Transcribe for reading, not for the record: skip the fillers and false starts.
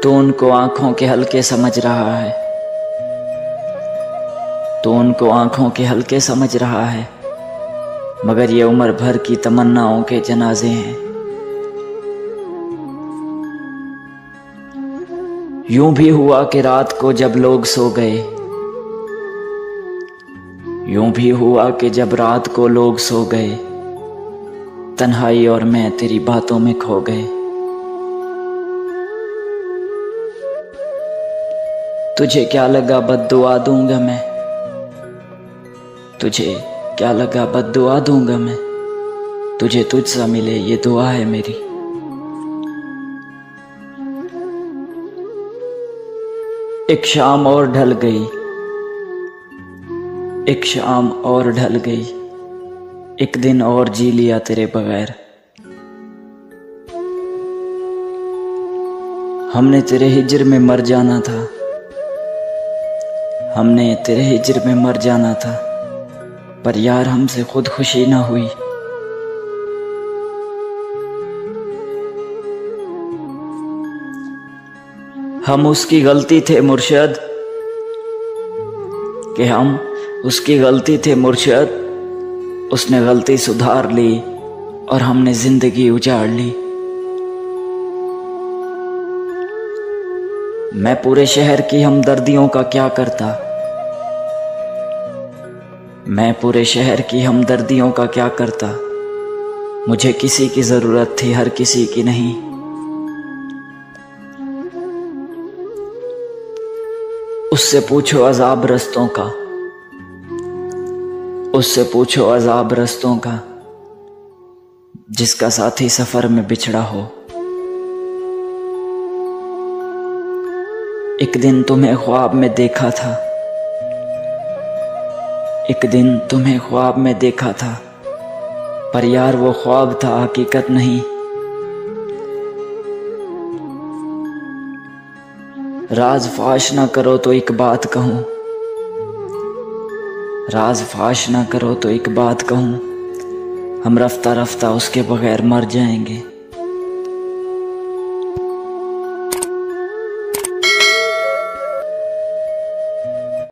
तो उनको आंखों के हल्के समझ रहा है, तो उनको आंखों के हल्के समझ रहा है, मगर ये उम्र भर की तमन्नाओं के जनाजे हैं। यूं भी हुआ कि रात को जब लोग सो गए, यूं भी हुआ कि जब रात को लोग सो गए, तन्हाई और मैं तेरी बातों में खो गए। तुझे क्या लगा बद्दुआ दूंगा मैं, तुझे क्या लगा बद्दुआ दूंगा मैं, तुझे तुझसा मिले ये दुआ है मेरी। एक शाम और ढल गई, एक शाम और ढल गई, एक दिन और जी लिया तेरे बगैर। हमने तेरे हिज्र में मर जाना था, हमने तेरे हिज्र में मर जाना था, पर यार हमसे खुद खुशी ना हुई। हम उसकी गलती थे मुर्शद, कि हम उसकी गलती थे मुर्शद, उसने गलती सुधार ली और हमने जिंदगी उजाड़ ली। मैं पूरे शहर की हमदर्दियों का क्या करता, मैं पूरे शहर की हमदर्दियों का क्या करता, मुझे किसी की जरूरत थी हर किसी की नहीं। उससे पूछो अजाब रस्तों का, उससे पूछो अजाब रस्तों का, जिसका साथी सफर में बिछड़ा हो। एक दिन तुम्हें ख्वाब में देखा था, एक दिन तुम्हें ख्वाब में देखा था, पर यार वो ख्वाब था हकीकत नहीं। राज फाश ना करो तो एक बात कहूँ, राज फाश ना करो तो एक बात कहूँ, हम रफ्ता रफ्ता उसके बगैर मर जाएंगे।